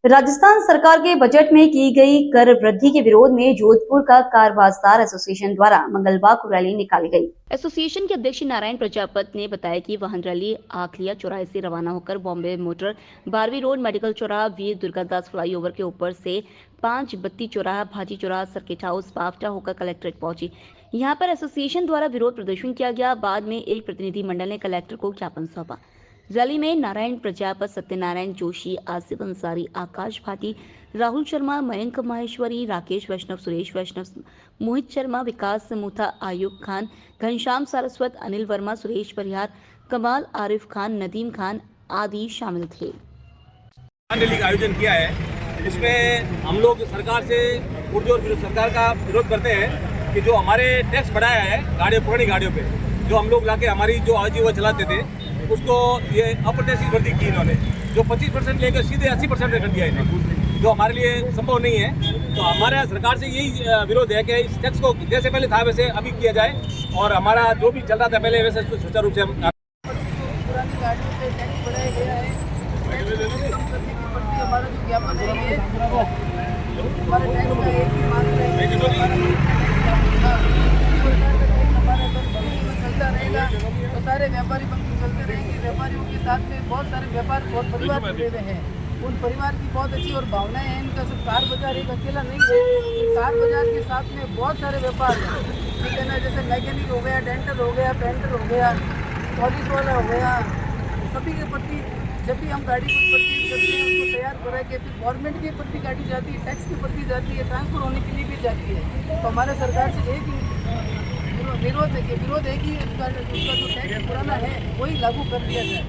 राजस्थान सरकार के बजट में की गई कर वृद्धि के विरोध में जोधपुर का कार बाजार एसोसिएशन द्वारा मंगलवार को रैली निकाली गई। एसोसिएशन के अध्यक्ष नारायण प्रजापति ने बताया कि वाहन रैली आखलिया चौराहे से रवाना होकर बॉम्बे मोटर 12वीं रोड, मेडिकल चौराहा, वीर दुर्गादास फ्लाईओवर के ऊपर से 5 बत्ती चौराहा, भाजी चौराहा, सर्किट हाउस, बाफ्टा होकर कलेक्ट्रेट पहुंची। यहां पर एसोसिएशन द्वारा विरोध प्रदर्शन किया गया। बाद में एक प्रतिनिधि मंडल ने कलेक्टर को ज्ञापन सौंपा। रैली में नारायण प्रजापति, सत्यनारायण जोशी, आसिफ अंसारी, आकाश भाटी, राहुल शर्मा, मयंक माहेश्वरी, राकेश वैष्णव, सुरेश वैष्णव, मोहित शर्मा, विकास मुथा, आयुब खान, घनश्याम सारस्वत, अनिल वर्मा, सुरेश परिहार, कमाल, आरिफ खान, नदीम खान आदि शामिल थे। रैली का आयोजन किया है। इसमें हम लोग सरकार से पुरजोर सरकार का विरोध करते हैं कि जो हमारे टैक्स बढ़ाया है गाड़ियों, पुरानी गाड़ियों पे जो हम लोग लाके हमारी जो आजीविका चलाते थे उसको ये अप्रत्याशित वृद्धि की इन्होंने, जो 25% लेकर सीधे 80% कर दिया इन्हें, जो हमारे लिए संभव नहीं है। तो हमारा सरकार से यही विरोध है कि इस टैक्स को जैसे पहले था वैसे अभी किया जाए और हमारा जो भी चल रहा था पहले वैसे सुचारू रूप से हम पुरानी गाड़ियों पे टैक्स बढ़ाया गया है। कम करने के प्रति हमारा जो ज्ञापन है ये हमारे टैक्स का एक ही मांग है चलता रहेगा तो सारे व्यापारी बंद चलते रहेंगे। व्यापारियों के साथ में बहुत सारे व्यापार और परिवार जुड़े हुए हैं। उन परिवार की बहुत अच्छी और भावनाएं हैं। इनका सब कार बाजार एक अकेला नहीं है। कार बाजार के साथ में बहुत सारे व्यापार हैं, ठीक है ना, जैसे मैकेनिक हो गया, डेंटल हो गया, पेंटर हो गया, पॉलिश वाला हो गया। सभी के प्रति जब भी हम गाड़ी को परचेज करते हैं उसको तैयार करा के फिर गवर्नमेंट के प्रति गाड़ी जाती है, टैक्स के प्रति जाती है, ट्रांसफर होने के लिए भी जाती है। तो हमारे सरकार से एक ही विरोध है कि उसका जो टैक्स पुराना है वही लागू कर दिया जाए।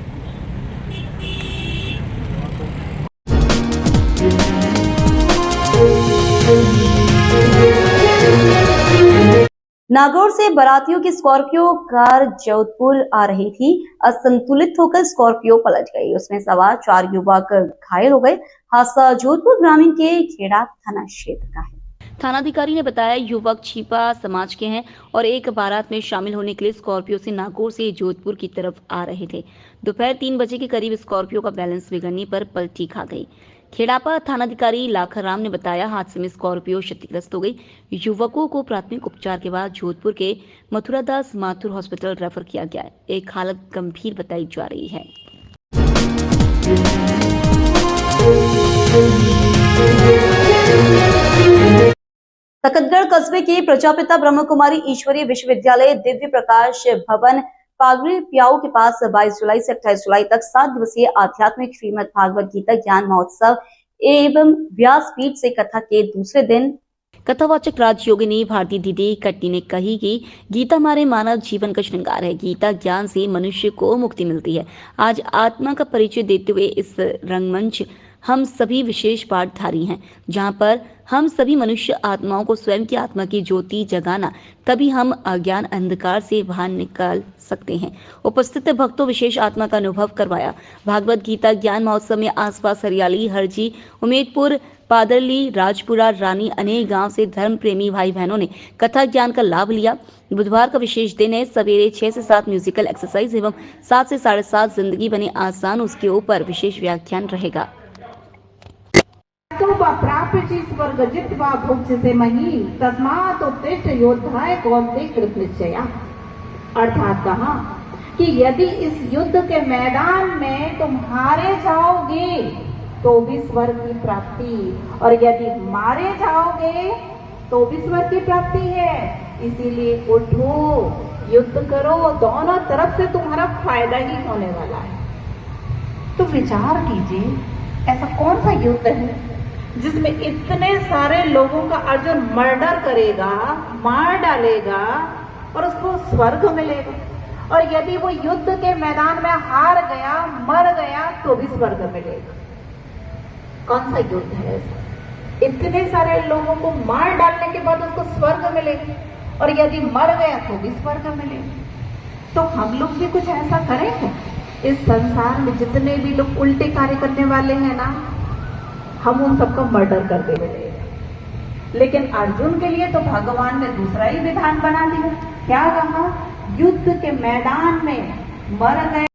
नागौर से बारातियों की स्कॉर्पियो कार जोधपुर आ रही थी। असंतुलित होकर स्कॉर्पियो पलट गई। उसमें सवार 4 युवक घायल हो गए। हादसा जोधपुर ग्रामीण के खेड़ा थाना क्षेत्र का है। थानाधिकारी ने बताया युवक छिपा समाज के हैं और एक बारात में शामिल होने के लिए स्कॉर्पियो से नागौर से जोधपुर की तरफ आ रहे थे। दोपहर 3 बजे के करीब स्कॉर्पियो का बैलेंस बिगड़ने पर पलटी खा गई। खेड़ापा थानाधिकारी लाखराम ने बताया हादसे में स्कॉर्पियो क्षतिग्रस्त हो गई। युवकों को प्राथमिक उपचार के बाद जोधपुर के मथुरादास माथुर हॉस्पिटल रेफर किया गया है। एक हालत गंभीर बताई जा रही है। तकतगढ़ कस्बे के प्रजापिता ब्रह्मकुमारी ईश्वरीय विश्वविद्यालय दिव्य प्रकाश भवन पागरी प्याऊ के पास 22 जुलाई से 28 जुलाई तक 7 दिवसीय आध्यात्मिक श्रीमद् भागवत गीता ज्ञान महोत्सव एवं व्यासपीठ से कथा के दूसरे दिन कथावाचक राजयोगिनी भारती दीदी कट्टी ने कही कि गीता हमारे मानव जीवन का श्रृंगार है। गीता ज्ञान से मनुष्य को मुक्ति मिलती है। आज आत्मा का परिचय देते हुए इस रंगमंच हम सभी विशेष पाठधारी हैं, जहां पर हम सभी मनुष्य आत्माओं को स्वयं की आत्मा की ज्योति जगाना, तभी हम अज्ञान अंधकार से बाहर निकाल सकते हैं। उपस्थित भक्तों विशेष आत्मा का अनुभव करवाया। भागवत गीता ज्ञान महोत्सव में आसपास हरियाली, हरजी, उमेदपुर, पादरली, राजपुरा, रानी अनेक गांव से धर्म प्रेमी भाई बहनों ने कथा ज्ञान का लाभ लिया। बुधवार का विशेष दिन है। सवेरे 6 से 7 म्यूजिकल एक्सरसाइज एवं 7 से 7:30 जिंदगी बने आसान, उसके ऊपर विशेष व्याख्यान रहेगा। प्राप्य स्वर्ग जित्वा भुक्ष्यसे मही तस्मात् उत्तिष्ठ योद्धाय कौन्तेय कृतनिश्चया। अर्थात कहा कि यदि इस युद्ध के मैदान में तुम हारे जाओगे तो भी स्वर्ग की प्राप्ति, और यदि मारे जाओगे तो भी स्वर्ग की प्राप्ति है। इसीलिए उठो, युद्ध करो, दोनों तरफ से तुम्हारा फायदा ही होने वाला है। तो विचार कीजिए, ऐसा कौन सा युद्ध है जिसमें इतने सारे लोगों का अर्जुन मर्डर करेगा, मार डालेगा और उसको स्वर्ग मिलेगा, और यदि वो युद्ध के मैदान में हार गया, मर गया तो भी स्वर्ग मिलेगा। कौन सा युद्ध है ऐसा? इतने सारे लोगों को मार डालने के बाद उसको स्वर्ग मिलेगा, और यदि मर गया तो भी स्वर्ग मिलेगा। तो हम लोग भी कुछ ऐसा करेंगे? इस संसार में जितने भी लोग उल्टे कार्य करने वाले हैं ना, हम उन सबका मर्डर कर देंगे। लेकिन अर्जुन के लिए तो भगवान ने दूसरा ही विधान बना दिया। क्या कहा? युद्ध के मैदान में मर गए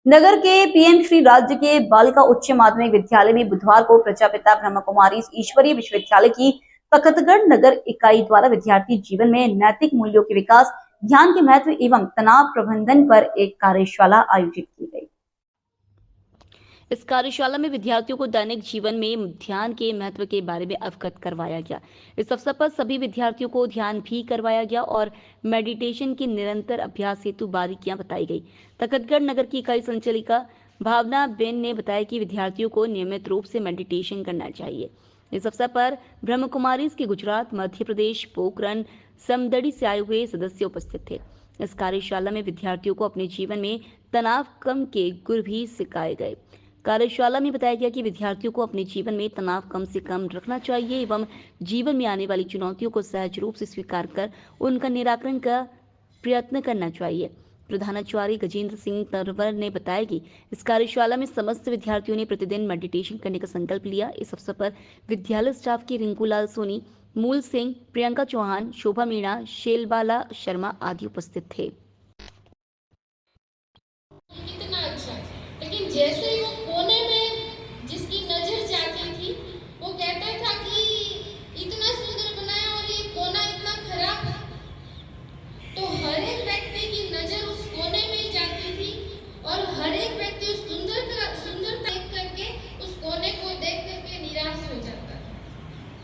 नगर के पीएम श्री राज्य के बालिका उच्च माध्यमिक विद्यालय में बुधवार को प्रजापिता ब्रह्म कुमारी ईश्वरीय विश्वविद्यालय की तखतगढ़ नगर इकाई द्वारा विद्यार्थी जीवन में नैतिक मूल्यों के विकास, ध्यान के महत्व एवं तनाव प्रबंधन पर एक कार्यशाला आयोजित की गई। इस कार्यशाला में विद्यार्थियों को दैनिक जीवन में ध्यान के महत्व के बारे में अवगत करवाया गया। इस अवसर पर सभी विद्यार्थियों को ध्यान भी करवाया गया और मेडिटेशन के निरंतर अभ्यास हेतु बारीकियां बताई गई। तखतगढ़ नगर की इकाई संचालिका भावना बेन ने बताया कि विद्यार्थियों को नियमित रूप से मेडिटेशन करना चाहिए। इस अवसर पर ब्रह्म कुमारीज के गुजरात, मध्य प्रदेश, पोखरण, समदड़ी से आए हुए सदस्य उपस्थित थे। इस कार्यशाला में विद्यार्थियों को अपने जीवन में तनाव कम के गुर भी सिखाए गए। कार्यशाला में बताया गया कि विद्यार्थियों को अपने जीवन में तनाव कम से कम रखना चाहिए एवं जीवन में आने वाली चुनौतियों को सहज रूप से स्वीकार कर उनका निराकरण का प्रयत्न करना चाहिए। प्रधानाचार्य गजेंद्र सिंह तरवर ने बताया कि इस कार्यशाला में समस्त विद्यार्थियों ने प्रतिदिन मेडिटेशन करने का संकल्प लिया। इस अवसर पर विद्यालय स्टाफ के रिंकूलाल सोनी, मूल सिंह, प्रियंका चौहान, शोभा मीणा, शेलबाला शर्मा आदि उपस्थित थे। कितना अच्छा, लेकिन जैसे ही वो कोने में जिसकी नजर जाती थी, वो कहता था कि इतना सुंदर बनाया और ये कोना इतना खराब। तो हर एक व्यक्ति की नजर उस कोने में ही जाती थी और हर एक व्यक्ति उस सुंदरता देख करके उस कोने को देख करके निराश हो जाता था।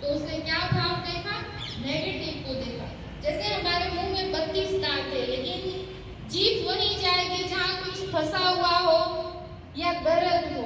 तो उसने क्या भाव देखा? नेगेटिव को देखा। जैसे हमारे मुंह में 32 दांत है, लेकिन जीभ वहीं जाएगी जहाँ कुछ फंसा हुआ हो या दर्द हो।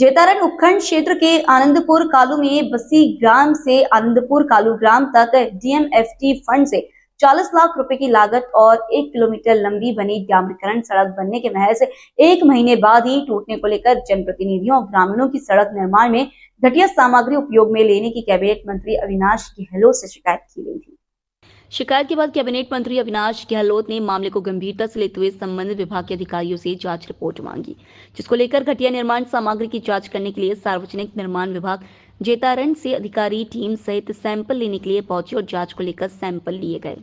जेतारण उपखंड क्षेत्र के आनंदपुर कालू में बसी ग्राम से आनंदपुर कालू ग्राम तक डीएमएफटी फंड से 40 लाख रुपए की लागत और 1 किलोमीटर लंबी बनी डामरीकरण सड़क बनने के महज 1 महीने बाद ही टूटने को लेकर जनप्रतिनिधियों और ग्रामीणों की सड़क निर्माण में घटिया सामग्री उपयोग में लेने की कैबिनेट मंत्री अविनाश गहलोत से शिकायत की गई थी। शिकायत के बाद कैबिनेट मंत्री अविनाश गहलोत ने मामले को गंभीरता से लेते हुए संबंधित विभाग के अधिकारियों से जांच रिपोर्ट मांगी, जिसको लेकर घटिया निर्माण सामग्री की जांच करने के लिए सार्वजनिक निर्माण विभाग जेतारण से अधिकारी टीम सहित सैंपल लेने के लिए पहुंचे और जांच को लेकर सैंपल लिए गए।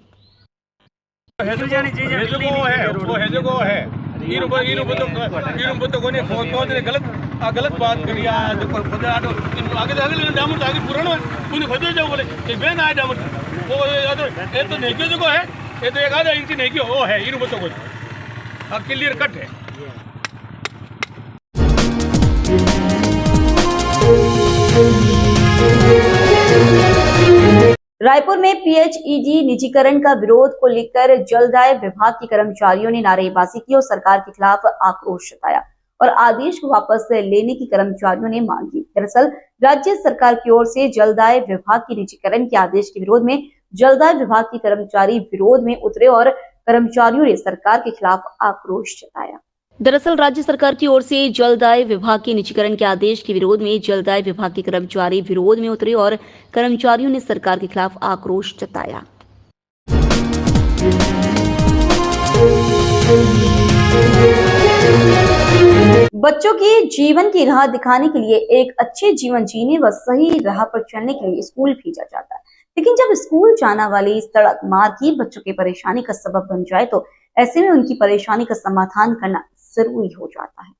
गलत बात करी आगे पुराना खोदे जाओ बोले बेन आए डामर ये तो नहीं जो है, ये तो 1 आधा इंच नहीं वो है इन बच्चों को क्लियर कट है। रायपुर में पीएचईडी निजीकरण का विरोध को लेकर जलदाय विभाग के कर्मचारियों ने नारेबाजी की और सरकार के खिलाफ आक्रोश जताया और आदेश को वापस लेने की कर्मचारियों ने मांग की। दरअसल राज्य सरकार की ओर से जलदाय विभाग के निजीकरण के आदेश के विरोध में जलदाय विभाग के कर्मचारी विरोध में उतरे और कर्मचारियों ने सरकार के खिलाफ आक्रोश जताया। दरअसल राज्य सरकार की ओर से जलदाय विभाग के निजीकरण के आदेश के विरोध में जलदाय विभाग के कर्मचारी विरोध में उतरे और कर्मचारियों ने सरकार के खिलाफ आक्रोश जताया। बच्चों की जीवन की राह दिखाने के लिए एक अच्छे जीवन जीने व सही राह पर चलने के लिए स्कूल भेजा जाता है, लेकिन जब स्कूल जाना वाली सड़क मार्ग ही बच्चों की परेशानी का सबब बन जाए तो ऐसे में उनकी परेशानी का समाधान करना जरूरी हो जाता है।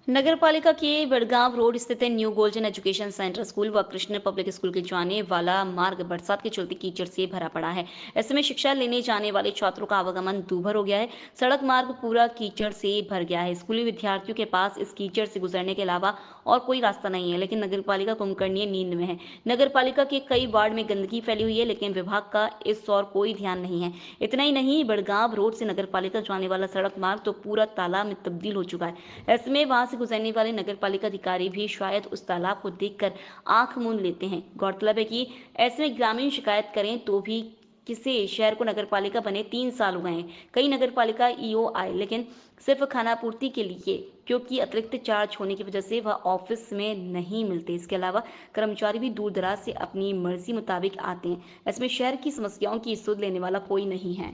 नगर पालिका के बड़गांव रोड स्थित new golden education centre school व कृष्ण पब्लिक स्कूल के जाने वाला मार्ग बरसात के चलते कीचड़ से भरा पड़ा है। ऐसे में शिक्षा लेने जाने वाले छात्रों का आवागमन दूभर हो गया है। सड़क मार्ग पूरा कीचड़ से भर गया है। स्कूली विद्यार्थियों के पास इस कीचड़ से गुजरने के अलावा और कोई रास्ता नहीं है, लेकिन नगर पालिका कुंभकर्णीय नींद में है। नगर पालिका के कई वार्ड में गंदगी फैली हुई है, लेकिन विभाग का इस ओर कोई ध्यान नहीं है। इतना ही नहीं, बड़गांव रोड से नगर पालिका जाने वाला सड़क मार्ग तो पूरा तालाब में तब्दील हो चुका है। ऐसे में वहां से गुजरने वाले नगर पालिका अधिकारी भी शायद उस तालाब को देखकर आंख मूंद लेते हैं। गौरतलब है कि ऐसे में ग्रामीण शिकायत करें तो भी किसी शहर को नगर पालिका बने 3 साल हो गए हैं। कई नगर पालिका ईओ आए, लेकिन सिर्फ खानापूर्ति के लिए, क्योंकि अतिरिक्त चार्ज होने की वजह से वह ऑफिस में नहीं मिलते। इसके अलावा कर्मचारी भी दूर दराज से अपनी मर्जी मुताबिक आते हैं। ऐसे में शहर की समस्याओं की सुध लेने वाला कोई नहीं है।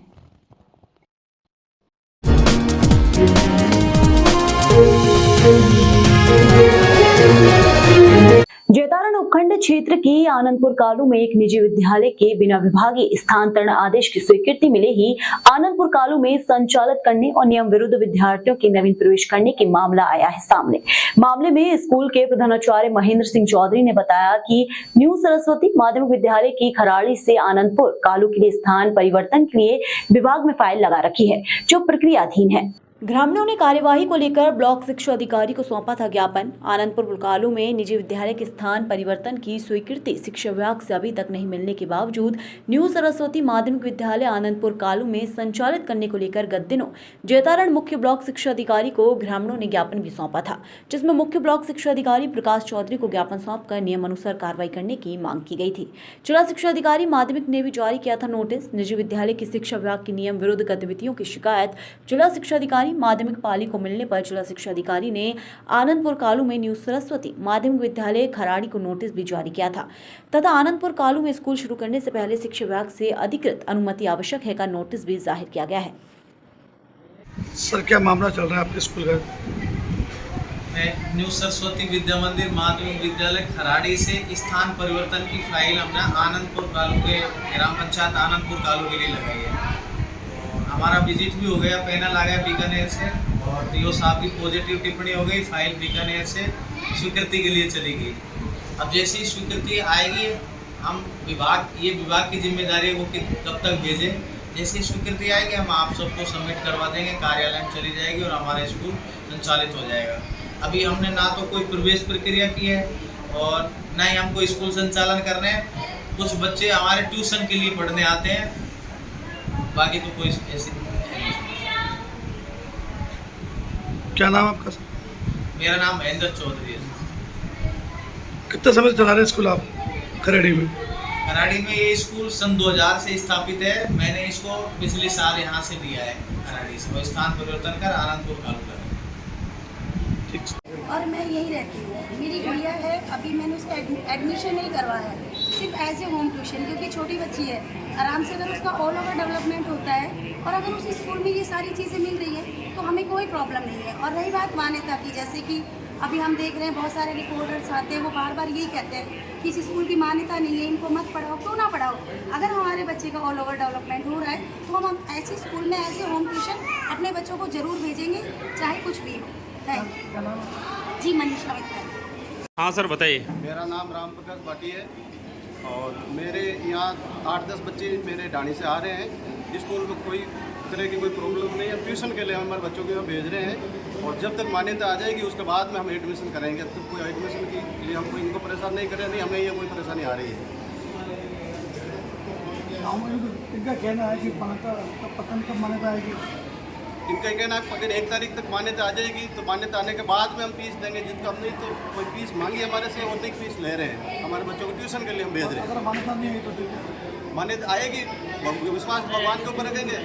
जेतारण उपखंड विभिन्न क्षेत्र की आनंदपुर कालू में एक निजी विद्यालय के बिना विभागीय स्थानांतरण आदेश की स्वीकृति मिले ही आनंदपुर कालू में संचालित करने और नियम विरुद्ध विद्यार्थियों के नवीन प्रवेश करने के मामला आया है सामने। मामले में स्कूल के प्रधानाचार्य महेंद्र सिंह चौधरी ने बताया कि न्यू सरस्वती माध्यमिक विद्यालय की खराड़ी से आनंदपुर कालू के लिए स्थान परिवर्तन के लिए विभाग में फाइल लगा रखी है, जो प्रक्रियाधीन है। ग्रामीणों ने कार्यवाही को लेकर ब्लॉक शिक्षा अधिकारी को सौंपा था ज्ञापन। आनंदपुर कालू में निजी विद्यालय के स्थान परिवर्तन की स्वीकृति शिक्षा विभाग से अभी तक नहीं मिलने के बावजूद न्यू सरस्वती माध्यमिक विद्यालय आनंदपुर कालू में संचालित करने को लेकर गत दिनों जैतारण मुख्य ब्लॉक शिक्षा अधिकारी को ग्रामीणों ने ज्ञापन भी सौंपा था, जिसमें मुख्य ब्लॉक शिक्षा अधिकारी प्रकाश चौधरी को ज्ञापन सौंपकर नियमानुसार कार्रवाई करने की मांग की गई थी। जिला शिक्षा अधिकारी माध्यमिक ने भी जारी किया था नोटिस। निजी विद्यालय की शिक्षा विभाग की नियम विरुद्ध गतिविधियों की शिकायत जिला शिक्षा अधिकारी माध्यमिक पाली को मिलने पर जिला शिक्षा अधिकारी ने आनंदपुर कालू में न्यू सरस्वती माध्यमिक विद्यालय खराड़ी को नोटिस भी जारी किया था तथा आनंदपुर कालू में स्कूल शुरू करने से पहले शिक्षा विभाग से अधिकृत अनुमति आवश्यक है का नोटिस भी जाहिर किया गया है। सर, क्या मामला चल रहा है आपके स्कूल का? मैं न्यू सरस्वती विद्या मंदिर माध्यमिक विद्यालय खराड़ी से स्थान परिवर्तन की फाइल हमने आनंदपुर कालू के ग्राम पंचायत आनंदपुर कालू के लिए लगाई है। हमारा विजिट भी हो गया, पैनल आ गया बीकानेर से और डीओ साहब की पॉजिटिव टिप्पणी हो गई। फाइल बीकानेर से स्वीकृति के लिए चली गई। अब जैसी स्वीकृति आएगी हम विभाग की जिम्मेदारी है वो कब तक भेजें। जैसी स्वीकृति आएगी हम आप सबको सबमिट करवा देंगे, कार्यालय में चली जाएगी और हमारा स्कूल संचालित हो जाएगा। अभी हमने ना तो कोई प्रवेश प्रक्रिया की है और ना ही हम कोई स्कूल संचालन कर रहे हैं। कुछ बच्चे हमारे ट्यूशन के लिए पढ़ने आते हैं, बाकी तो कोई ऐसी। क्या नाम आपका सर? मेरा नाम महेंद्र चौधरी है। कितना समय से चला रहे हैं स्कूल आप खराड़ी में? खराड़ी में ये स्कूल सन 2000 से स्थापित है। मैंने इसको पिछले साल यहाँ से लिया है खराड़ी से, वो स्थान परिवर्तन कर आनंदपुर कालू का। और मैं यहीं रहती हूँ। मेरी गुड़िया है, अभी मैंने उसका एडमिशन नहीं करवाया है, सिर्फ एज ए होम ट्यूशन, क्योंकि छोटी बच्ची है। आराम से अगर उसका ऑल ओवर डेवलपमेंट होता है और अगर उस स्कूल में ये सारी चीज़ें मिल रही है तो हमें कोई प्रॉब्लम नहीं है। और रही बात मान्यता की, जैसे कि अभी हम देख रहे हैं बहुत सारे रिपोर्टर्स आते हैं, वो बार बार यही कहते हैं कि इस स्कूल की मान्यता नहीं है, इनको मत पढ़ाओ। क्यों ना पढ़ाओ? अगर हमारे बच्चे का ऑल ओवर डेवलपमेंट हो रहा है तो हम ऐसे स्कूल में एज ए होम ट्यूशन अपने बच्चों को ज़रूर भेजेंगे, चाहे कुछ भी हो। जी, मनीषा मित्तल। हाँ सर, बताइए। मेरा नाम राम प्रकाश भाटी है और मेरे यहाँ 8-10 बच्चे मेरे ढाणी से आ रहे हैं। स्कूल में कोई तरह की कोई प्रॉब्लम नहीं है। ट्यूशन के लिए हम हमारे बच्चों को यहाँ भेज रहे हैं और जब तक मान्यता आ जाएगी उसके बाद में हम एडमिशन करेंगे। तो कोई एडमिशन के लिए हम कोई इनको परेशान नहीं करें, नहीं हमें ये कोई परेशानी आ रही है। इनका कहना है कि पतन कब मान्यता आएगी? इनका कहना है अगर 1 तारीख तक मान्यता आ जाएगी तो मान्यता आने के बाद में हम फीस देंगे। जिसको हम नहीं तो कोई फीस मांगी हमारे से और नहीं फीस ले रहे हैं। हमारे बच्चों को ट्यूशन के लिए हम भेज रहे हैं। अगर मान्यता नहीं आई तो मान्यता आएगी, विश्वास भगवान के ऊपर रखेंगे।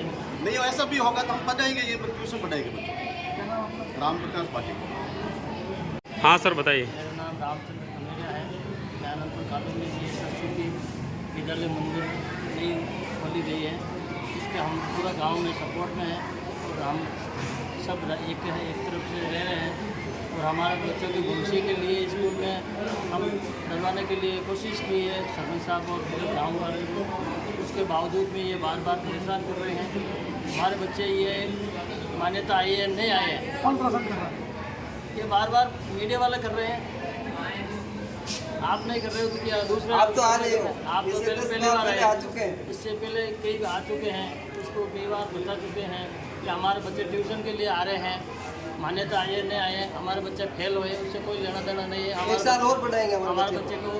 नहीं ऐसा भी होगा तो हम पढ़ाएंगे, ये ट्यूशन पढ़ाएंगे बच्चों। राम प्रकाश पाटिल। हाँ सर, बताइए। मेरा नाम रामचंद्र कमेरिया है। आनंदपुर कालू में ये सरस्वती विद्यालय मंदिर नई खोली गई है। इसके हम पूरा गांव में सपोर्ट में हैं और हम सब एक तरफ से रह रहे हैं और हमारे बच्चों की भविष्य के लिए स्कूल में हम डलवाने के लिए कोशिश की है सरपंच साहब और पूरे गाँव वाले को। उसके बावजूद भी ये बार बार परेशान कर रहे हैं। हमारे बच्चे ये मान्यता आई है नहीं आए हैं। कौन परेशान कर रहा है? ये बार बार मीडिया वाले कर रहे हैं। आप नहीं कर रहे हो तो क्या दूसरे? आप तो आ रहे हो, आप तो पहले बार आ चुके हैं। इससे पहले कई आ चुके हैं, उसको कई बार बता चुके हैं कि हमारे बच्चे ट्यूशन के लिए आ रहे हैं, मान्यता आए नहीं आए, हमारे बच्चे फेल हुए, उससे कोई लेना देना नहीं है। 1 साल और पढ़ाएंगे हमारे बच्चे को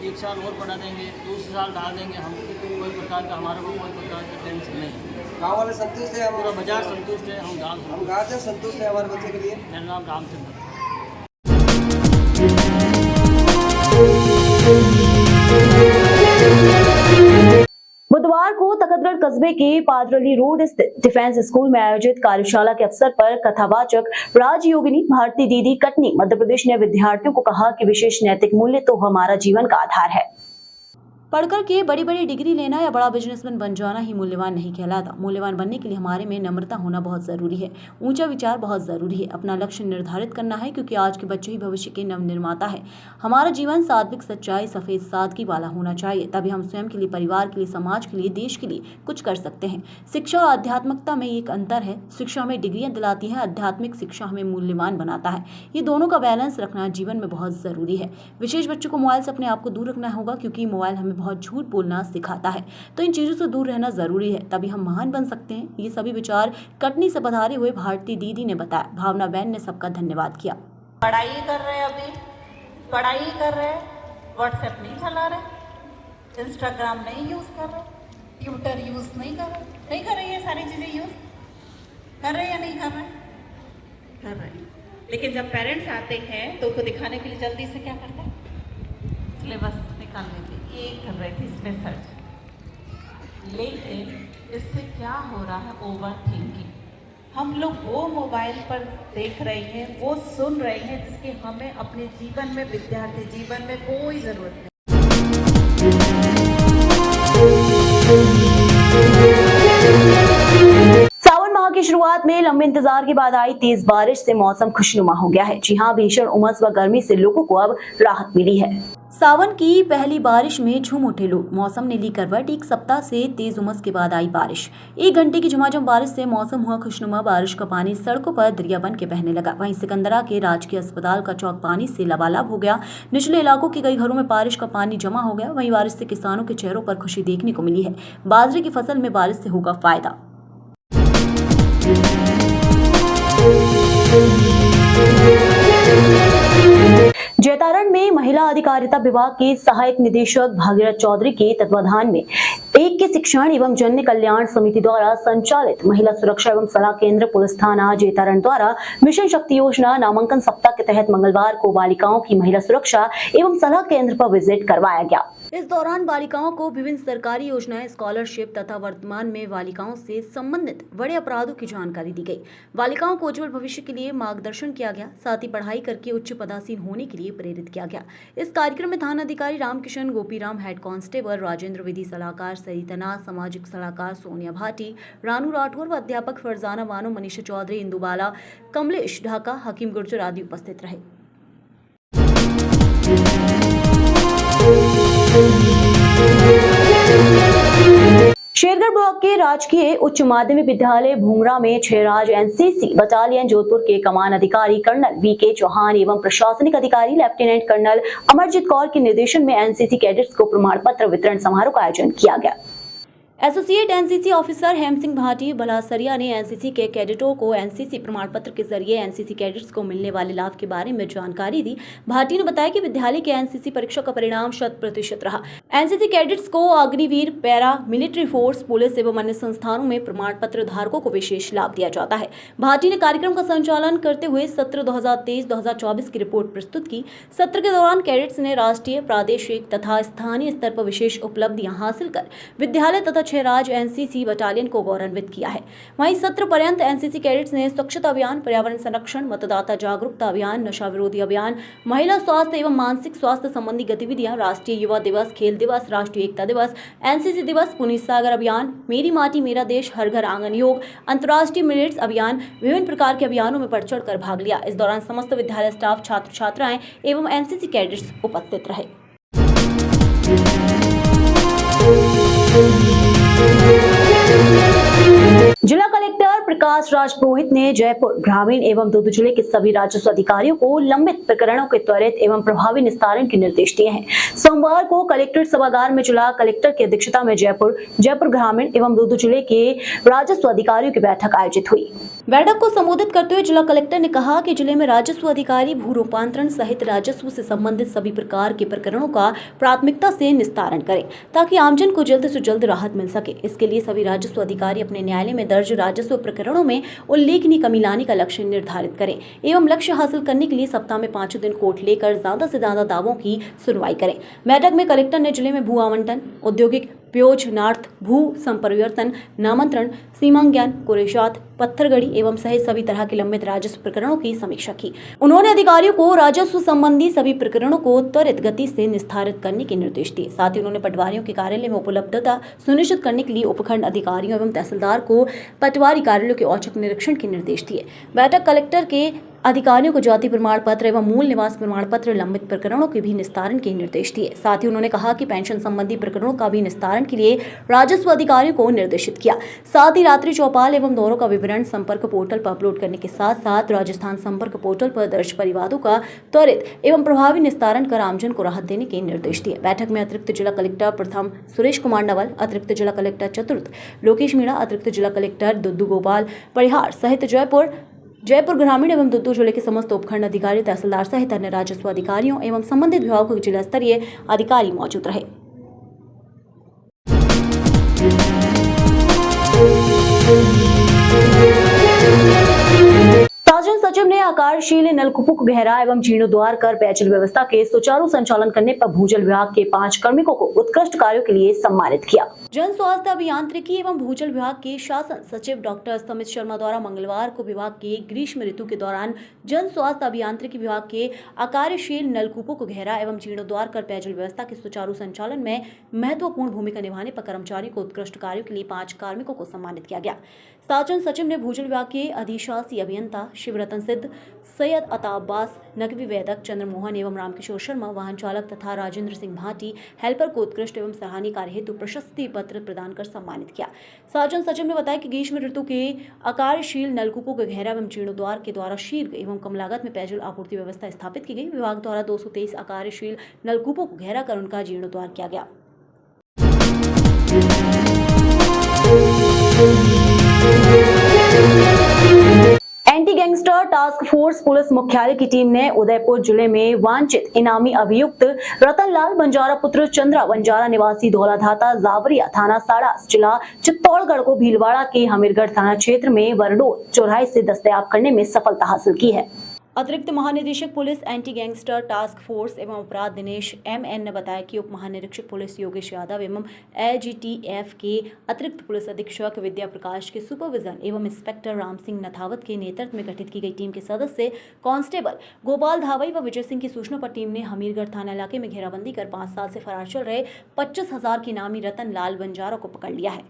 1 साल और पढ़ा देंगे, दूसरे साल डाल देंगे। हम कोई प्रकार का हमारे को कोई प्रकार का टेंशन नहीं है। गाँव वाले संतुष्ट है, पूरा बाजार संतुष्ट है। हम गाँव से संतुष्ट है हमारे बच्चे के लिए। मेरा नाम रामचंद्र। बुधवार को तखतगढ़ कस्बे के पादरली रोड स्थित डिफेंस स्कूल में आयोजित कार्यशाला के अवसर पर कथावाचक राजयोगिनी भारती दीदी कटनी मध्य प्रदेश ने विद्यार्थियों को कहा कि विशेष नैतिक मूल्य तो हमारा जीवन का आधार है। पढ़कर के बड़ी बड़ी डिग्री लेना या बड़ा बिजनेसमैन बन जाना ही मूल्यवान नहीं कहलाता। मूल्यवान बनने के लिए हमारे में नम्रता होना बहुत ज़रूरी है, ऊंचा विचार बहुत ज़रूरी है, अपना लक्ष्य निर्धारित करना है, क्योंकि आज के बच्चे ही भविष्य के नव निर्माता है। हमारा जीवन सात्विक, सच्चाई, सफ़ेद सादगी वाला होना चाहिए, तभी हम स्वयं के लिए, परिवार के लिए, समाज के लिए, देश के लिए कुछ कर सकते हैं। शिक्षा और आध्यात्मिकता में एक अंतर है। शिक्षा हमें डिग्रियां दिलाती है, आध्यात्मिक शिक्षा हमें मूल्यवान बनाता है। ये दोनों का बैलेंस रखना जीवन में बहुत ज़रूरी है। विशेष बच्चों को मोबाइल से अपने आप को दूर रखना होगा, क्योंकि मोबाइल हमें बहुत झूठ बोलना सिखाता है। तो इन चीज़ों से दूर रहना ज़रूरी है, तभी हम महान बन सकते हैं। ये सभी विचार कटनी से पधारे हुए भारती दीदी ने बताया। भावना बहन ने सबका धन्यवाद किया। पढ़ाई कर रहे हैं, अभी पढ़ाई कर रहे हैं, व्हाट्सएप नहीं चला रहे, इंस्टाग्राम नहीं यूज़ कर रहे, ट्विटर यूज़ नहीं कर रहे, ये सारी चीज़ें यूज़ कर रहे या नहीं कर रहे? कर रहे हैं। लेकिन जब पेरेंट्स आते हैं तो उनको दिखाने के लिए जल्दी से क्या करते हैं? सिलेबस निकालने के लिए ये कर रहे थे, इसमें सर्च। लेकिन इससे क्या हो रहा है? Over thinking. हम लोग वो मोबाइल पर देख रहे हैं, वो सुन रहे हैं, जिसकी हमें अपने जीवन में, विद्यार्थी जीवन में कोई ज़रूरत नहीं। सावन माह की शुरुआत में लंबे इंतजार के बाद आई तेज बारिश से मौसम खुशनुमा हो गया है। जी हां, भीषण उमस व गर्मी से लोगों को अब राहत मिली है। सावन की पहली बारिश में झूम उठे लोग। मौसम ने ली करवट। एक सप्ताह से तेज उमस के बाद आई बारिश। 1 घंटे की झमाझम बारिश से मौसम हुआ खुशनुमा। बारिश का पानी सड़कों पर दरिया बन के बहने लगा। वहीं सिकंदरा के राजकीय अस्पताल का चौक पानी से लबालब हो गया। निचले इलाकों के कई घरों में बारिश का पानी जमा हो गया। वहीं बारिश से किसानों के चेहरों पर खुशी देखने को मिली है। बाजरे की फसल में बारिश से होगा फायदा। जैतारण में महिला अधिकारिता विभाग के सहायक निदेशक भागीरथ चौधरी के तत्वाधान में एक के शिक्षण एवं जन कल्याण समिति द्वारा संचालित महिला सुरक्षा एवं सलाह केंद्र पुलिस थाना जैतारण द्वारा मिशन शक्ति योजना नामांकन सप्ताह के तहत मंगलवार को बालिकाओं की महिला सुरक्षा एवं सलाह केंद्र पर विजिट करवाया गया। इस दौरान बालिकाओं को विभिन्न सरकारी योजनाएं, स्कॉलरशिप तथा वर्तमान में बालिकाओं से संबंधित बड़े अपराधों की जानकारी दी गई। बालिकाओं को उज्जवल भविष्य के लिए मार्गदर्शन किया गया, साथ ही पढ़ाई करके उच्च पदासीन होने के लिए प्रेरित किया गया। इस कार्यक्रम में थाना अधिकारी रामकिशन गोपीराम, हेड कांस्टेबल राजेंद्र, विधि सलाहकार सरिता, सामाजिक सलाहकार सोनिया भाटी, रानू राठौर व अध्यापक फरजाना बानो, मनीषा चौधरी, इंदुबाला, कमलेश ढाका, हकीम गुर्जर आदि उपस्थित रहे। शेरगढ़ ब्लॉक के राजकीय उच्च माध्यमिक विद्यालय भूंगरा में छहराज एनसीसी बटालियन जोधपुर के कमान अधिकारी कर्नल वीके चौहान एवं प्रशासनिक अधिकारी लेफ्टिनेंट कर्नल अमरजीत कौर के निर्देशन में एनसीसी कैडेट्स को प्रमाण पत्र वितरण समारोह का आयोजन किया गया। एसोसिएट एनसीसी ऑफिसर हेम सिंह भाटी बलासरिया ने एनसीसी के कैडेटों को एनसीसी प्रमाण पत्र के जरिए एनसीसी कैडेट्स को मिलने वाले लाभ के बारे में जानकारी दी। भाटी ने बताया कि विद्यालय के एनसीसी परीक्षा का परिणाम 100% रहा। एनसीसी कैडेट्स को Agniveer, para military force, police एवं अन्य संस्थानों में प्रमाण पत्र धारकों को विशेष लाभ दिया जाता है। भाटी ने कार्यक्रम का संचालन करते हुए सत्र 2023-2024 की रिपोर्ट प्रस्तुत की। सत्र के दौरान कैडेट्स ने राष्ट्रीय, प्रादेशिक तथा स्थानीय स्तर पर विशेष उपलब्धियां हासिल कर विद्यालय तथा छहराज एनसीसी बटालियन को गौरवान्वित किया है। वहीं सत्र पर्यंत एनसीसी कैडेट्स ने स्वच्छता अभियान, पर्यावरण संरक्षण, मतदाता जागरूकता अभियान, नशा विरोधी अभियान, महिला स्वास्थ्य एवं मानसिक स्वास्थ्य संबंधी गतिविधियां, राष्ट्रीय युवा दिवस, खेल दिवस, राष्ट्रीय एकता दिवस, एनसीसी दिवस, पुनीत सागर अभियान, मेरी माटी मेरा देश, हर घर आंगन योग, अंतर्राष्ट्रीय मिलेट्स अभियान, विभिन्न प्रकार के अभियानों में बढ़ चढ़ कर भाग लिया। इस दौरान समस्त विद्यालय स्टाफ, छात्र छात्राएं एवं एनसीसी कैडेट्स उपस्थित रहे। जिला कलेक्टर प्रकाश राज पुरोहित ने जयपुर ग्रामीण एवं दूध जिले के सभी राजस्व अधिकारियों को लंबित प्रकरणों के त्वरित एवं प्रभावी निस्तारण के निर्देश दिए हैं। सोमवार को कलेक्ट्रेट सभागार में जिला कलेक्टर की अध्यक्षता में जयपुर ग्रामीण एवं दूध जिले के राजस्व अधिकारियों की बैठक आयोजित हुई। बैठक को संबोधित करते हुए जिला कलेक्टर ने कहा कि जिले में राजस्व अधिकारी भू रूपांतरण सहित राजस्व से संबंधित सभी प्रकार के प्रकरणों का प्राथमिकता से निस्तारण करें, ताकि आमजन को जल्द से जल्द राहत मिल सके। इसके लिए सभी राजस्व अधिकारी अपने न्यायालय में दर्ज राजस्व प्रकरणों में उल्लेखनीय कमी लाने का लक्ष्य निर्धारित करें एवं लक्ष्य हासिल करने के लिए सप्ताह में 5 दिन कोर्ट लेकर ज्यादा से ज्यादा दावों की सुनवाई करें। बैठक में कलेक्टर ने जिले में भू आवंटन, औद्योगिक प्योज नार्थ, भू संपरिवर्तन, नामांतरण, सीमांकन, कुरेशात, पत्थरगढ़ी एवं सहित सभी तरह के लंबित राजस्व प्रकरणों की समीक्षा की। उन्होंने अधिकारियों को राजस्व संबंधी सभी प्रकरणों को त्वरित गति से निस्तारित करने के निर्देश दिए। साथ ही उन्होंने पटवारियों के कार्यालय में उपलब्धता सुनिश्चित करने के लिए उपखंड अधिकारियों एवं तहसीलदार को पटवारी कार्यालयों के औचक निरीक्षण के निर्देश दिए। बैठक कलेक्टर के अधिकारियों को जाति प्रमाण पत्र एवं मूल निवास प्रमाण पत्र लंबित प्रकरणों के भी निस्तारण के निर्देश दिए। साथ ही उन्होंने कहा कि पेंशन संबंधी प्रकरणों का भी निस्तारण के लिए राजस्व अधिकारियों को निर्देशित किया। साथ ही रात्रि चौपाल एवं दौरों का विवरण संपर्क पोर्टल पर अपलोड करने के साथ साथ राजस्थान संपर्क पोर्टल पर दर्ज परिवादों का त्वरित एवं प्रभावी निस्तारण कर आमजन को राहत देने के निर्देश दिए। बैठक में अतिरिक्त जिला कलेक्टर प्रथम सुरेश कुमार नवल, अतिरिक्त जिला कलेक्टर चतुर्थ लोकेश मीणा, अतिरिक्त जिला कलेक्टर दुद्दू गोपाल परिहार सहित जयपुर ग्रामीण एवं दुद्दू जिले के समस्त उपखंड अधिकारी, तहसीलदार सहित अन्य राजस्व अधिकारियों एवं संबंधित विभागों के जिला स्तरीय अधिकारी मौजूद रहे। शासन सचिव ने आकारशील नलकूपों को गहरा एवं जीर्णोद्धार कर पेयजल व्यवस्था के सुचारू संचालन करने पर भूजल विभाग के 5 कार्मिकों को उत्कृष्ट कार्यों के लिए सम्मानित किया। जन स्वास्थ्य अभियांत्रिकी एवं भूजल विभाग के शासन सचिव डॉक्टर समित शर्मा द्वारा मंगलवार को विभाग के ग्रीष्म ऋतु के दौरान जन स्वास्थ्य अभियांत्रिकी विभाग के आकारशील नलकूपों को गहरा एवं जीर्णोद्धार कर पेयजल व्यवस्था के सुचारू संचालन में महत्वपूर्ण भूमिका निभाने पर कर्मचारियों को उत्कृष्ट कार्यों के लिए 5 कार्मिकों को सम्मानित किया गया। शासन सचिव ने भूजल विभाग के अधिशासी अभियंता शिवरतन सिद्ध, सैयद अता अब्बास, नकवी वेदक, चंद्रमोहन एवं रामकिशोर शर्मा, वाहन चालक तथा राजेंद्र सिंह भाटी हेल्पर को उत्कृष्ट एवं सराहनीय कार्य हेतु प्रशस्ति पत्र प्रदान कर सम्मानित किया। शासन सचिव ने बताया कि ग्रीष्म ऋतु के आकारशील नलकूपों के गहरा एवं जीर्णोद्धार के द्वारा शीघ्र एवं कम लागत में पेयजल आपूर्ति व्यवस्था स्थापित की गई। विभाग द्वारा 223 आकारशील नलकूपों को गहरा कर उनका जीर्णोद्धार किया गया। Anti gangster task force police मुख्यालय की टीम ने उदयपुर जिले में वांछित इनामी अभियुक्त रतनलाल बंजारा पुत्र चंद्रा बंजारा निवासी धौलाधाता जावरिया थाना साड़ास जिला चित्तौड़गढ़ को भीलवाड़ा के हमीरगढ़ थाना क्षेत्र में वरडोर चौराहे से दस्तयाब करने में सफलता हासिल की है। अतिरिक्त महानिदेशक police anti gangster task force एवं अपराध दिनेश MN ने बताया कि उप महानिरीक्षक पुलिस योगेश यादव एवं AGTF के अतिरिक्त पुलिस अधीक्षक विद्या प्रकाश के सुपरविजन एवं इंस्पेक्टर राम सिंह नथावत के नेतृत्व में गठित की गई टीम के सदस्य कांस्टेबल गोपाल धावई व विजय सिंह की सूचना पर टीम ने हमीरगढ़ थाना इलाके में घेराबंदी कर 5 साल से फरार चल रहे 25,000 के नामी रतन लाल बंजारा को पकड़ लिया है।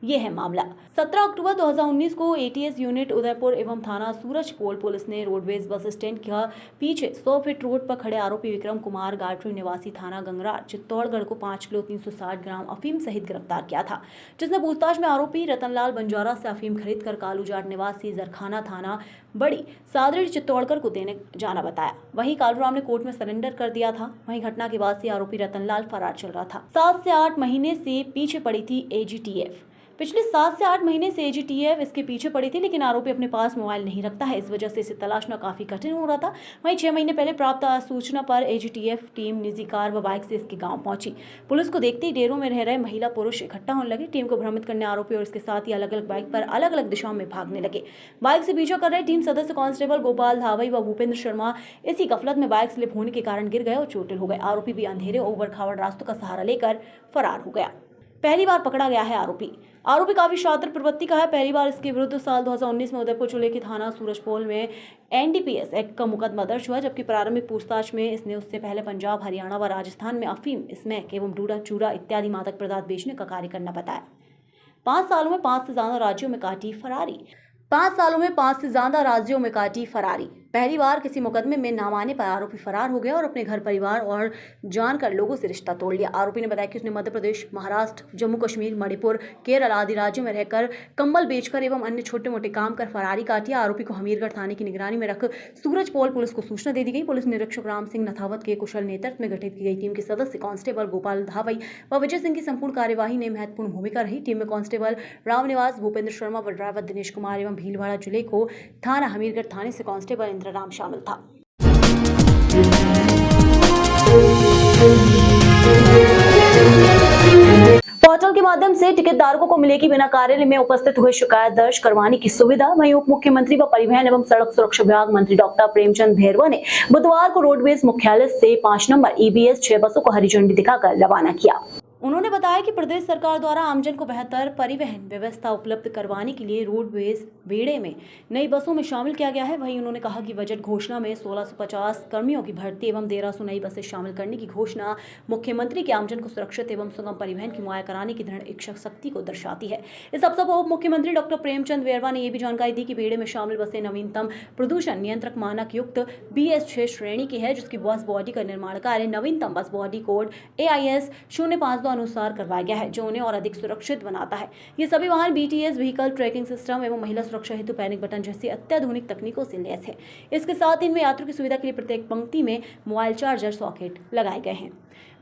ये है मामला। 17 अक्टूबर 2019 को ATS यूनिट उदयपुर एवं थाना सूरजपोल पुलिस ने रोडवेज बस स्टैंड का पीछे 100 फीट रोड पर खड़े आरोपी विक्रम कुमार गाटरी निवासी थाना गंगरार चित्तौड़गढ़ को 5 किलो 360 ग्राम अफीम सहित गिरफ्तार किया था, जिसने पूछताछ में आरोपी रतनलाल बंजारा से अफीम खरीद कर कालूजाट निवासी जरखाना थाना बड़ी सादड़ी चित्तौड़गढ़ को देने जाना बताया। वहीं कालूराम ने कोर्ट में सरेंडर कर दिया था। वहीं घटना के बाद से आरोपी रतनलाल फरार चल रहा था। 7 से 8 महीने से पीछे पड़ी थी AGTF। पिछले 7 से 8 महीने से AGTF इसके पीछे पड़ी थी, लेकिन आरोपी अपने पास मोबाइल नहीं रखता है, इस वजह से इसे तलाशना काफी कठिन हो रहा था। वहीं 6 महीने पहले प्राप्त सूचना पर AGTF टीम निजी कार व बाइक से इसके गांव पहुंची। पुलिस को देखते ही डेरों में रह रहे महिला पुरुष इकट्ठा होने लगे। टीम को भ्रमित करने आरोपी और इसके साथ ही अलग अलग बाइक पर अलग अलग दिशाओं में भागने लगे। बाइक से पीछा कर रहे टीम सदस्य कांस्टेबल गोपाल धावई व भूपेंद्र शर्मा इसी गफलत में बाइक स्लिप होने के कारण गिर गए और चोटिल हो गए। आरोपी भी अंधेरे ओवर खावड़ रास्तों का सहारा लेकर फरार हो गया। पहली बार पकड़ा गया है आरोपी काफी शातिर प्रवृत्ति का है। पहली बार इसके विरुद्ध साल 2019 में उदयपुर जिले के थाना सूरजपोल में NDPS एक्ट का मुकदमा दर्ज हुआ, जबकि प्रारंभिक पूछताछ में इसने उससे पहले पंजाब, हरियाणा व राजस्थान में अफीम, स्मैक एवं डूडा चूरा इत्यादि मादक पदार्थ बेचने का कार्य करना बताया। 5 सालों में 5 से ज्यादा राज्यों में काटी फरारी। पहली बार किसी मुकदमे में नाम आने पर आरोपी फरार हो गया और अपने घर परिवार और जानकर लोगों से रिश्ता तोड़ लिया। आरोपी ने बताया कि उसने मध्य प्रदेश, महाराष्ट्र, जम्मू कश्मीर, मणिपुर, केरल आदि राज्यों में रहकर कंबल बेचकर एवं अन्य छोटे मोटे काम कर फरारी काटी। आरोपी को हमीरगढ़ थाने की निगरानी में रख सूरजपोल पुलिस को सूचना दे दी गई। पुलिस निरीक्षक राम सिंह नथावत के कुशल नेतृत्व में गठित की गई टीम के सदस्य कांस्टेबल गोपाल धावई व विजय सिंह की संपूर्ण कार्यवाही ने महत्वपूर्ण भूमिका रही। टीम में कांस्टेबल रामनिवास, भूपेंद्र शर्मा व ड्राइवर दिनेश कुमार एवं भीलवाड़ा जिले को थाना हमीरगढ़ थाने से कांस्टेबल इंद्रराम शामिल था। पोर्टल के माध्यम से टिकटधारकों को मिलेगी बिना कार्यालय में उपस्थित हुए शिकायत दर्ज करवाने की सुविधा। वहीं उप मुख्यमंत्री व परिवहन एवं सड़क सुरक्षा विभाग मंत्री डॉक्टर प्रेमचंद भैरवा ने बुधवार को रोडवेज मुख्यालय से 5 नंबर EBS 6 बसों को हरी झंडी दिखाकर रवाना किया। उन्होंने बताया कि प्रदेश सरकार द्वारा आमजन को बेहतर परिवहन व्यवस्था उपलब्ध करवाने के लिए रोडवेज बेड़े में नई बसों में शामिल किया गया है। वहीं उन्होंने कहा कि बजट घोषणा में 1650 कर्मियों की भर्ती एवं 1300 नई बसें शामिल करने की घोषणा मुख्यमंत्री के आमजन को सुरक्षित एवं सुगम परिवहन की मुहैया कराने की दृढ़ इच्छा शक्ति को दर्शाती है। इस अवसर पर उप मुख्यमंत्री डॉक्टर प्रेमचंद वेरवा ने यह भी जानकारी दी कि बेड़े में शामिल बसें नवीनतम प्रदूषण नियंत्रक मानक युक्त BS6 श्रेणी की है, जिसकी बस बॉडी का निर्माण कार्य नवीनतम बस बॉडी कोड AIS 052 अनुसार करवाया गया है, जो उन्हें और अधिक सुरक्षित बनाता है। ये सभी वाहन BTS व्हीकल ट्रैकिंग सिस्टम एवं महिला सुरक्षा हेतु पैनिक बटन जैसी अत्याधुनिक तकनीकों से लैस है। इसके साथ ही इनमें यात्रियों की सुविधा के लिए प्रत्येक पंक्ति में मोबाइल चार्जर सॉकेट लगाए गए हैं।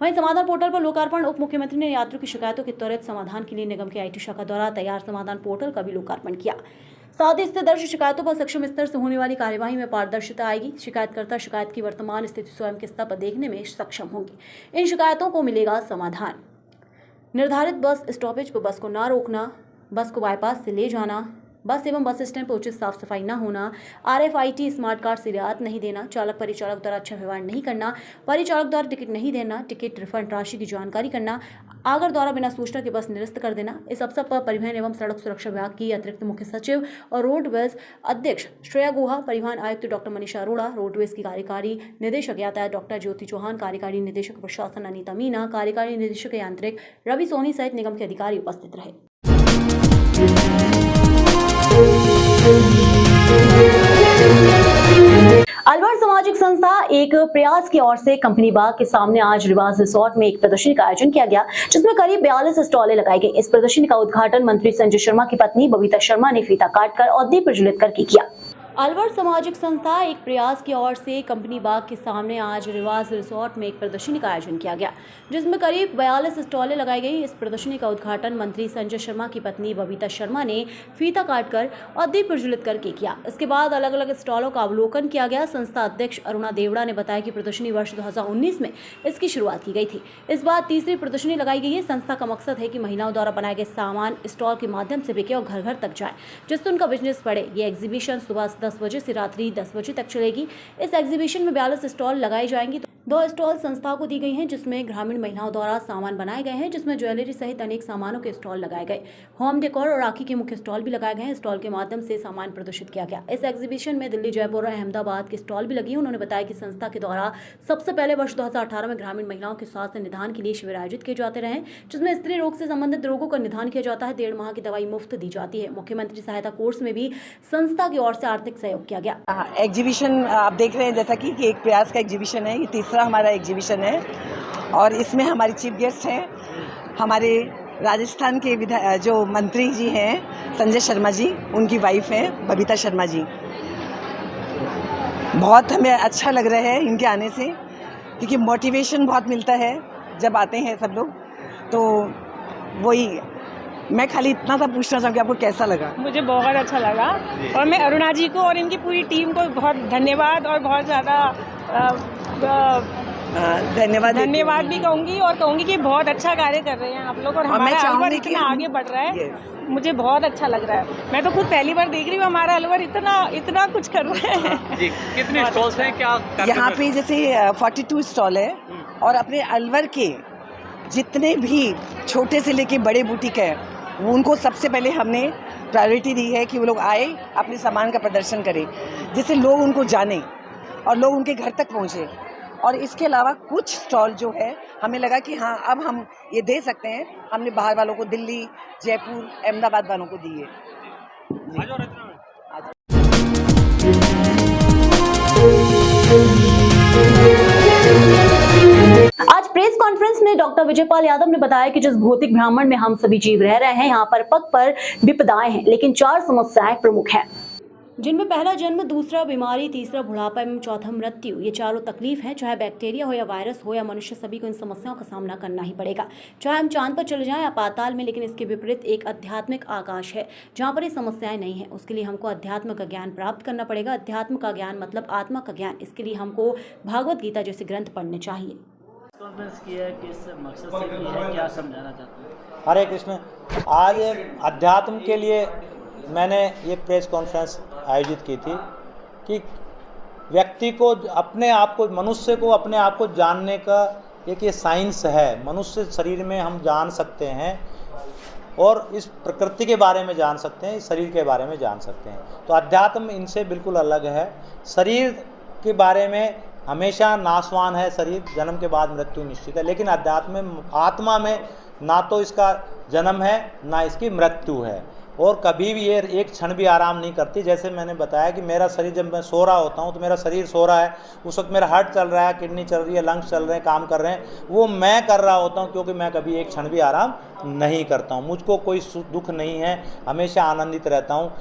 वहीं समाधान पोर्टल पर लोकार्पण उप मुख्यमंत्री ने यात्रियों की शिकायतों के त्वरित समाधान के लिए निगम की IT शाखा द्वारा तैयार समाधान पोर्टल का भी लोकार्पण किया। साथ ही इससे दर्ज शिकायतों पर सक्षम स्तर से होने वाली कार्यवाही में पारदर्शिता आएगी। शिकायतकर्ता शिकायत की वर्तमान स्थिति स्वयं के स्तर पर देखने में सक्षम होंगे। इन शिकायतों को मिलेगा समाधान। निर्धारित बस स्टॉपेज पर बस को ना रोकना, बस को बाईपास से ले जाना, बस एवं बस स्टैंड पर उचित साफ सफाई न होना, RFID स्मार्ट कार्ड से रियायत नहीं देना, चालक परिचालक द्वारा अच्छा व्यवहार नहीं करना, परिचालक द्वारा टिकट नहीं देना, टिकट रिफंड राशि की जानकारी करना, आगर द्वारा बिना सूचना के बस निरस्त कर देना। इस अवसर पर परिवहन एवं सड़क सुरक्षा विभाग की अतिरिक्त मुख्य सचिव और रोडवेज अध्यक्ष श्रेया गुहा, परिवहन आयुक्त डॉक्टर मनीषा अरोड़ा, रोडवेज की कार्यकारी निदेशक यातायात डॉक्टर ज्योति चौहान, कार्यकारी निदेशक प्रशासन अनीता मीना, कार्यकारी निदेशक यांत्रिक रवि सोनी सहित निगम के अधिकारी उपस्थित रहे। अलवर सामाजिक संस्था एक प्रयास की ओर से कंपनी बाग के सामने आज रिवाज रिसोर्ट में एक प्रदर्शनी का आयोजन किया गया, जिसमें करीब 42 स्टॉलें लगाई गई। इस प्रदर्शनी का उद्घाटन मंत्री संजय शर्मा की पत्नी बबीता शर्मा ने फीता काटकर और दीप प्रज्वलित करके किया। अलवर सामाजिक संस्था एक प्रयास की ओर से कंपनी बाग के सामने आज रिवाज रिसोर्ट में एक प्रदर्शनी का आयोजन किया गया, जिसमें करीब 42 स्टॉलें लगाई गई। इस प्रदर्शनी का उद्घाटन मंत्री संजय शर्मा की पत्नी बबीता शर्मा ने फीता काटकर और दीप प्रज्वलित करके किया। इसके बाद अलग अलग स्टॉलों का अवलोकन किया गया। संस्था अध्यक्ष अरुणा देवड़ा ने बताया कि प्रदर्शनी वर्ष 2019 में इसकी शुरुआत की गई थी। इस बार तीसरी प्रदर्शनी लगाई गई है। संस्था का मकसद है कि महिलाओं द्वारा बनाए गए सामान स्टॉल के माध्यम से बिके और घर घर तक जाए, जिससे उनका बिजनेस बढ़े। ये एग्जीबिशन सुबह 10 बजे से रात्रि 10 बजे तक चलेगी। इस एग्जीबिशन में 42 स्टॉल लगाई जाएंगी। 2 स्टॉल संस्था को दी गई हैं, जिसमें ग्रामीण महिलाओं द्वारा सामान बनाए गए हैं, जिसमें ज्वेलरी सहित अनेक सामानों के स्टॉल लगाए गए। होम डेकोर और राखी के मुख्य स्टॉल भी लगाए गए हैं। स्टॉल के माध्यम से सामान प्रदर्शित किया गया। इस एग्जीबिशन में दिल्ली, जयपुर और अहमदाबाद के स्टॉल भी लगी। उन्होंने बताया कि संस्था के द्वारा सबसे पहले वर्ष 2018 में ग्रामीण महिलाओं के स्वास्थ्य निदान के लिए शिविर आयोजित किए जाते रहे, जिसमें स्त्री रोग से संबंधित रोगों का निदान किया जाता है। 1.5 माह की दवाई मुफ्त दी जाती है। मुख्यमंत्री सहायता कोर्स में भी संस्था की ओर से आर्थिक सहयोग किया गया। एग्जीबिशन आप देख रहे हैं जैसा कि एक प्रयास का एग्जीबिशन है। ये तीसरा हमारा एग्जीबिशन है और इसमें हमारे चीफ गेस्ट हैं हमारे राजस्थान के जो मंत्री जी हैं संजय शर्मा जी, उनकी वाइफ हैं बबीता शर्मा जी। बहुत हमें अच्छा लग रहा है इनके आने से, क्योंकि मोटिवेशन बहुत मिलता है जब आते हैं सब लोग। तो वही मैं खाली इतना सा पूछना चाहूँगी, आपको कैसा लगा? मुझे बहुत अच्छा लगा और मैं अरुणा जी को और इनकी पूरी टीम को बहुत धन्यवाद और बहुत ज़्यादा धन्यवाद भी कहूँगी और कहूँगी कि बहुत अच्छा कार्य कर रहे हैं आप लोग और हमारा अलवर इतना आगे बढ़ रहा है। मुझे बहुत अच्छा लग रहा है। मैं तो खुद पहली बार देख रही हूँ हमारा अलवर इतना कुछ कर रहे हैं। जी, कितने स्टॉल्स हैं? क्या यहाँ पे जैसे 42 स्टॉल है और अपने अलवर के जितने भी छोटे से लेके बड़े बुटीक है वो उनको सबसे पहले हमने प्रायोरिटी दी है कि वो लोग आए अपने सामान का प्रदर्शन करें, जिससे लोग उनको जाने और लोग उनके घर तक पहुँचे। और इसके अलावा कुछ स्टॉल जो है हमें लगा कि हाँ अब हम ये दे सकते हैं, हमने बाहर वालों को, दिल्ली, जयपुर, अहमदाबाद वालों को दिए। आज प्रेस कॉन्फ्रेंस में डॉक्टर विजयपाल यादव ने बताया कि जिस भौतिक ब्रह्मांड में हम सभी जीव रह रहे हैं, यहाँ पर पग पर विपदाएं हैं, लेकिन 4 समस्याएं प्रमुख हैं, जिनमें पहला जन्म, दूसरा बीमारी, तीसरा बुढ़ापा एवं चौथा मृत्यु। ये चारों तकलीफ है, चाहे बैक्टीरिया हो या वायरस हो या मनुष्य, सभी को इन समस्याओं का सामना करना ही पड़ेगा। चाहे हम चांद पर चले जाएं या पाताल में, लेकिन इसके विपरीत एक आध्यात्मिक आकाश है जहाँ पर ये समस्याएं नहीं है। उसके लिए हमको अध्यात्म का ज्ञान प्राप्त करना पड़ेगा। अध्यात्म का ज्ञान मतलब आत्मा का ज्ञान। इसके लिए हमको भागवत गीता जैसे ग्रंथ पढ़ने चाहिए। कॉन्फ्रेंस किया है, किस मकसद से की है, क्या समझाना चाहते हैं? हरे कृष्ण। आज अध्यात्म के लिए मैंने ये प्रेस कॉन्फ्रेंस आयोजित की थी कि व्यक्ति को अपने आप को, मनुष्य को अपने आप को जानने का एक ये साइंस है, मनुष्य शरीर में हम जान सकते हैं और इस प्रकृति के बारे में जान सकते हैं, इस शरीर के बारे में जान सकते हैं। तो अध्यात्म इनसे बिल्कुल अलग है। शरीर के बारे में हमेशा नाशवान है, शरीर जन्म के बाद मृत्यु निश्चित है, लेकिन अध्यात्म में, आत्मा में ना तो इसका जन्म है ना इसकी मृत्यु है, और कभी भी ये एक क्षण भी आराम नहीं करती। जैसे मैंने बताया कि मेरा शरीर, जब मैं सो रहा होता हूँ तो मेरा शरीर सो रहा है, उस वक्त मेरा हार्ट चल रहा है, किडनी चल रही है, लंग्स चल रहे हैं, काम कर रहे हैं, वो मैं कर रहा होता हूँ, क्योंकि मैं कभी एक क्षण भी आराम नहीं करता हूँ। मुझको कोई दुख नहीं है, हमेशा आनंदित रहता हूँ।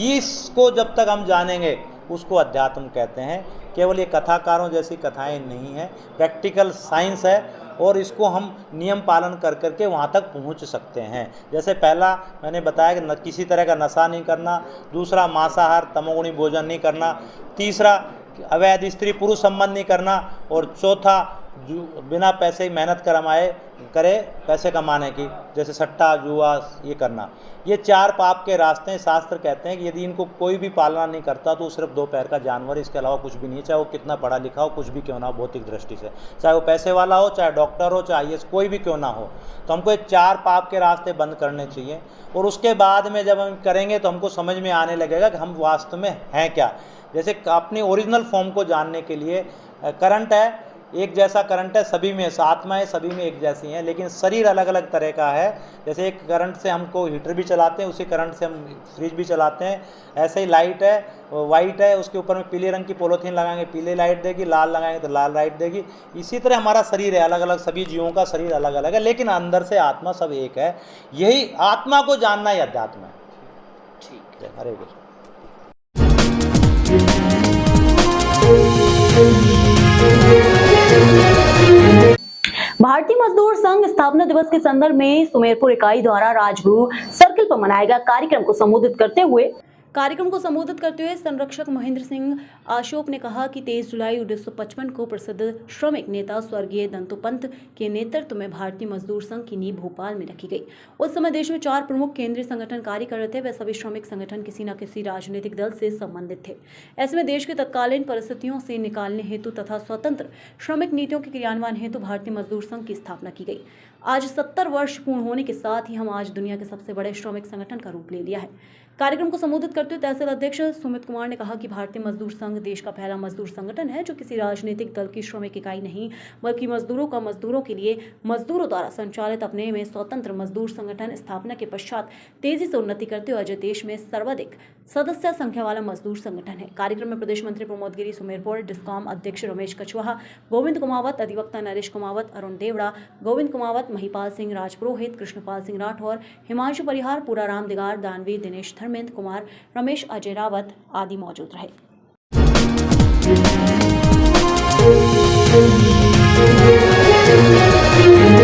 इसको जब तक हम जानेंगे उसको अध्यात्म कहते हैं। केवल ये कथाकारों जैसी कथाएं नहीं हैं, प्रैक्टिकल साइंस है, और इसको हम नियम पालन कर करके वहाँ तक पहुँच सकते हैं। जैसे पहला मैंने बताया कि किसी तरह का नशा नहीं करना, दूसरा मांसाहार तमोगुणी भोजन नहीं करना, तीसरा अवैध स्त्री पुरुष संबंध नहीं करना, और चौथा बिना पैसे मेहनत करे पैसे कमाने की, जैसे सट्टा जुआ ये करना। ये 4 पाप के रास्ते हैं। शास्त्र कहते हैं कि यदि इनको कोई भी पालना नहीं करता तो सिर्फ 2 पैर का जानवर, इसके अलावा कुछ भी नहीं, चाहे वो कितना पढ़ा लिखा हो, कुछ भी क्यों ना हो भौतिक दृष्टि से, चाहे वो पैसे वाला हो, चाहे डॉक्टर हो, चाहे IAS कोई भी क्यों ना हो। तो हमको ये 4 पाप के रास्ते बंद करने चाहिए, और उसके बाद में जब हम करेंगे तो हमको समझ में आने लगेगा कि हम वास्तव में हैं क्या। जैसे अपनी ओरिजिनल फॉर्म को जानने के लिए करंट है, एक जैसा करंट है सभी में, आत्माएं सभी में एक जैसी हैं, लेकिन शरीर अलग अलग तरह का है। जैसे एक करंट से हमको हीटर भी चलाते हैं, उसी करंट से हम फ्रिज भी चलाते हैं। ऐसे ही लाइट है, वाइट है, उसके ऊपर में पीले रंग की पॉलीथीन लगाएंगे पीले लाइट देगी, लाल लगाएंगे तो लाल लाइट देगी। इसी तरह हमारा शरीर है, अलग अलग, सभी जीवों का शरीर अलग अलग है, लेकिन अंदर से आत्मा सब एक है। यही आत्मा को जानना ही अध्यात्म है। ठीक है, हरे कृष्ण। भारतीय मजदूर संघ स्थापना दिवस के संदर्भ में सुमेरपुर इकाई द्वारा राजगुरु सर्किल पर मनाए गए कार्यक्रम को संबोधित करते हुए संरक्षक महेंद्र सिंह अशोक ने कहा कि 23 जुलाई 1955 को प्रसिद्ध श्रमिक नेता स्वर्गीय दंतोपंत के नेतृत्व में भारतीय मजदूर संघ की नींव भोपाल में रखी गई। उस समय देश में 4 प्रमुख केंद्रीय संगठन कार्य कर रहे थे। वे सभी श्रमिक संगठन किसी न किसी राजनीतिक दल से संबंधित थे। ऐसे में देश के तत्कालीन परिस्थितियों से निकालने हेतु तथा स्वतंत्र श्रमिक नीतियों के क्रियान्वयन हेतु भारतीय मजदूर संघ की स्थापना की गई। आज 70 वर्ष पूर्ण होने के साथ ही हम आज दुनिया के सबसे बड़े श्रमिक संगठन का रूप ले लिया है। कार्यक्रम को संबोधित करते हुए तहसील अध्यक्ष सुमित कुमार ने कहा कि भारतीय मजदूर संघ देश का पहला मजदूर संगठन है जो किसी राजनीतिक दल की श्रमिक इकाई नहीं, बल्कि मजदूरों का मजदूरों के लिए मजदूरों द्वारा संचालित अपने में स्वतंत्र मजदूर संगठन स्थापना के पश्चात तेजी से उन्नति करते हुए आज देश में सर्वाधिक सदस्य संख्या वाला मजदूर संगठन है। कार्यक्रम में प्रदेश मंत्री प्रमोद गिरी सुमेरपुर, डिस्कॉम अध्यक्ष रमेश कछवाहा, गोविंद कुमावत, अधिवक्ता नरेश कुमावत, अरुण देवड़ा, गोविंद कुमावत, महिपाल सिंह राजपुरोहित, कृष्णपाल सिंह राठौर, हिमांशु परिहार, पूराराम दिगार, दानवीर दिनेश, धर्मेंद्र कुमार, रमेश अजय रावत आदि मौजूद रहे।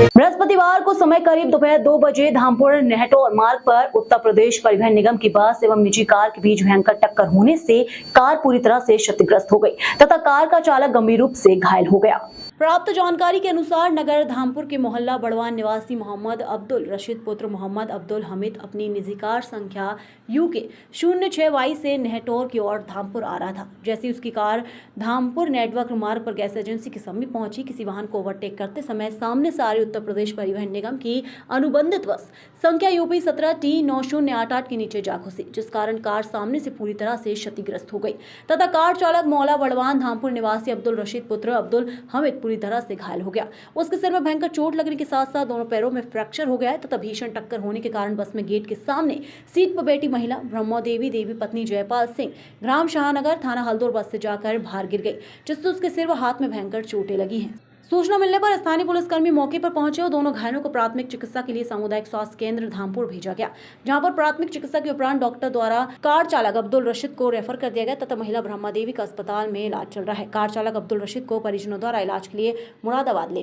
बृहस्पतिवार को समय करीब दोपहर 2 बजे धामपुर नेहटोर मार्ग पर उत्तर प्रदेश परिवहन निगम की बस एवं निजी कार के बीच भयंकर टक्कर होने से कार पूरी तरह से क्षतिग्रस्त हो गई तथा कार का चालक गंभीर रूप से घायल हो गया। प्राप्त जानकारी के अनुसार नगर धामपुर के मोहल्ला बड़वान निवासी मोहम्मद अब्दुल रशीद पुत्र मोहम्मद अब्दुल हमीद अपनी निजी कार संख्या UK 06Y से नेहटोर की ओर धामपुर आ रहा था। जैसे उसकी कार धामपुर नेटवर्क मार्ग पर गैस एजेंसी के समीप पहुंची, किसी वाहन को ओवरटेक करते समय सामने से आ रही उत्तर प्रदेश परिवहन निगम की अनुबंधित बस संख्या UP 17T9088 के नीचे जा घुसी, जिस कारण कार सामने से पूरी तरह से क्षतिग्रस्त हो गई तथा कार चालक मोहल्ला बड़वान धामपुर निवासी अब्दुल रशीद पुत्र अब्दुल हमीद पूरी तरह से घायल हो गया। उसके सिर में भयंकर चोट लगने के साथ साथ दोनों पैरों में फ्रैक्चर हो गया है तथा भीषण टक्कर होने के कारण बस में गेट के सामने सीट पर बैठी महिला ब्रह्मा देवी पत्नी जयपाल सिंह ग्राम शाहनगर थाना हल्दोर बस से जाकर बाहर गिर गई, जिससे उसके सिर व हाथ में भयंकर चोटें लगी हैं। सूचना मिलने पर स्थानीय पुलिसकर्मी मौके पर पहुंचे और दोनों घायलों को प्राथमिक चिकित्सा के लिए सामुदायिक स्वास्थ्य केंद्र धामपुर भेजा गया, जहां पर प्राथमिक चिकित्सा के उपरांत डॉक्टर द्वारा कार चालक अब्दुल रशीद को रेफर कर दिया गया तथा महिला ब्रह्मा देवी का अस्पताल में इलाज चल रहा है। कार चालक अब्दुल रशीद को परिजनों द्वारा इलाज के लिए मुरादाबाद ले जाया